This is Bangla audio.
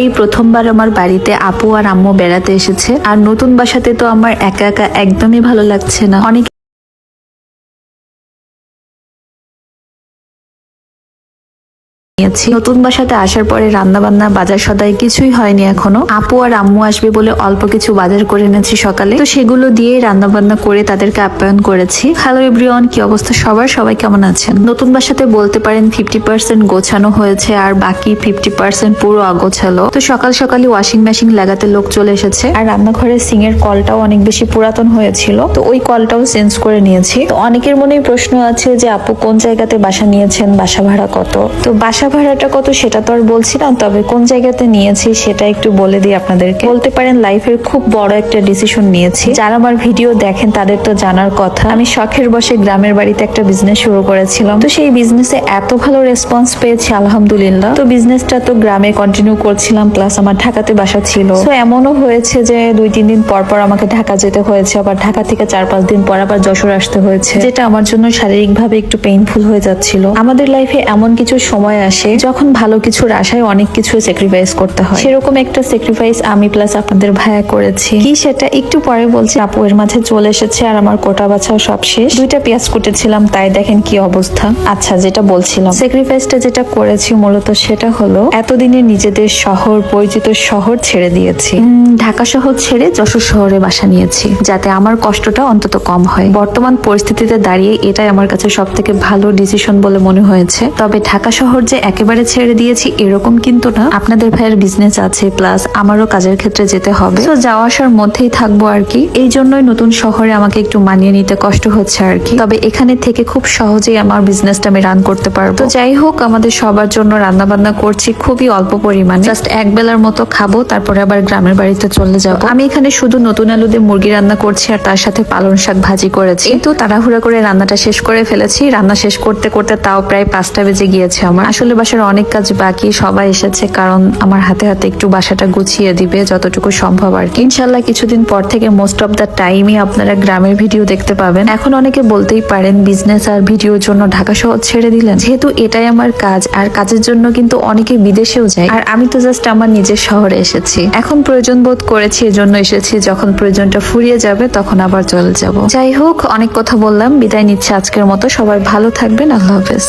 এই প্রথমবার আমার বাড়িতে আপু আর আম্মু বেড়াতে এসেছে। আর নতুন বাসাতে তো আমার একা একা একদমই ভালো লাগছে না। অনেক নতুন বাসাতে আসার পরে রান্না বান্না বাজার সদাই কিছুই হয়নি এখনো। আপু আর আম্মু আসবে বলে অল্প কিছু বাজার করে এনেছি সকালে, তো সেগুলো দিয়ে রান্না বান্না করে তাদেরকে আপ্যায়ন করেছি। হ্যালো এভরিওয়ান, কি অবস্থা সবাই কেমন আছেন? নতুন বাসাতে বলতে পারেন 50% গোছানো হয়েছে আর বাকি 50% পুরো অগোছালো। তো সকাল সকালই ওয়াশিং মেশিন লাগাতে লোক চলে এসেছে। আর রান্নাঘরের সিংয়ের কলটাও অনেক বেশি পুরাতন হয়েছিল, তো ওই কলটাও চেঞ্জ করে নিয়েছি। তো অনেকের মনেই প্রশ্ন আছে যে আপু কোন জায়গাতে বাসা নিয়েছেন, বাসা ভাড়া কত? তো বাসা ভাড়াটা কত সেটা তো আর বলছি না, তবে কোন জায়গাতে নিয়েছি সেটা একটু বলে দিই আপনাদেরকে। বলতে পারেন লাইফের খুব বড় একটা ডিসিশন নিয়েছি। যারা আমার ভিডিও দেখেন তাদের তো জানার কথা, আমি শখের বসে গ্রামের বাড়িতে একটা বিজনেস শুরু করেছিলাম। তো সেই বিজনেসে এত ভালো রেসপন্স পেয়েছি আলহামদুলিল্লাহ। তো বিজনেসটা তো গ্রামে কন্টিনিউ করছিলাম, প্লাস আমার ঢাকাতে বাসা ছিল। তো এমনও হয়েছে যে 2-3 দিন পর পর আমাকে ঢাকা যেতে হয়েছে, আবার ঢাকা থেকে 4-5 দিন পর আবার যশোর আসতে হয়েছে, যেটা আমার জন্য শারীরিকভাবে একটু পেইনফুল হয়ে যাচ্ছিল। আমাদের লাইফে এমন কিছু সময় আসে যখন ভালো কিছুর আশায় অনেক কিছু স্যাক্রিফাইস করতে হয়। সেরকম একটা স্যাক্রিফাইস আমি প্লাস আপনাদের ভাইয়া করেছি। কি সেটা একটু পরে বলছি। আপু এর মাঝে চলে এসেছে আর আমার কোটা বাছাও সব শেষ। 2টা পেঁয়াজ কুটেছিলাম, তাই দেখেন কি অবস্থা। আচ্ছা, যেটা বলছিলাম, স্যাক্রিফাইসটা যেটা করেছি মূলত সেটা হলো এতদিনে নিজেদের শহর, পরিচিত শহর ছেড়ে দিয়েছি। ঢাকা শহর ছেড়ে যশোর শহরে বাসা নিয়েছি, যাতে আমার কষ্টটা অন্তত কম হয়। বর্তমান পরিস্থিতিতে দাঁড়িয়ে এটাই আমার কাছে সব থেকে ভালো ডিসিশন বলে মনে হয়েছে। তবে ঢাকা শহর যে একেবারে ছেড়ে দিয়েছি এরকম কিন্তু না। আপনাদের ভাইয়ের বিজনেস আছে, প্লাস আমারও কাজের ক্ষেত্রে যেতে হবে, তো যাওয়া আসার মধ্যেই থাকবো আর কি। এই জন্যই নতুন শহরে আমাকে একটু মানিয়ে নিতে কষ্ট হচ্ছে আর কি। তবে এখানে থেকে খুব সহজেই আমার বিজনেসটা আমি রান করতে পারবো। তো যাই হোক, আমাদের সবার জন্য রান্না বান্না করছি খুবই অল্প পরিমাণে, জাস্ট এক বেলার মতো খাবো, তারপরে আবার গ্রামের বাড়িতে চলে যাব। আমি এখানে শুধু নতুন আলু দিয়ে মুরগি রান্না করছি আর তার সাথে পালং শাক ভাজি করেছি। তো তাড়াহুড়া করে রান্নাটা শেষ করে ফেলেছি। রান্না শেষ করতে করতে তাও প্রায় 5টা বেজে গিয়েছে আমার। আসলে বাসার অনেক কাজ বাকি, সবাই এসেছে কারণ আমার হাতে হাতে একটু বাসাটা গুছিয়ে দিবে যতটুকু সম্ভব আর কি। ইনশাল্লাহ কিছুদিন পর থেকে মোস্ট অফ দ্য টাইমই আপনারা গ্রামের ভিডিও দেখতে পাবেন। এখন অনেকে বলতেই পারেন বিজনেস আর ভিডিওর জন্য ঢাকা শহর ছেড়ে দিলেন। যেহেতু এটাই আমার কাজ, আর কাজের জন্য কিন্তু অনেকে বিদেশেও যায়, আর আমি তো জাস্ট আমার নিজের শহরে এসেছি। এখন প্রয়োজন বোধ করেছি, এজন্য এসেছি। যখন প্রয়োজনটা ফুরিয়ে যাবে তখন আবার চলে যাব। যাই হোক, অনেক কথা বললাম, বিদায় নিচ্ছে আজকের মতো। সবাই ভালো থাকবেন, আল্লাহ হাফেজ।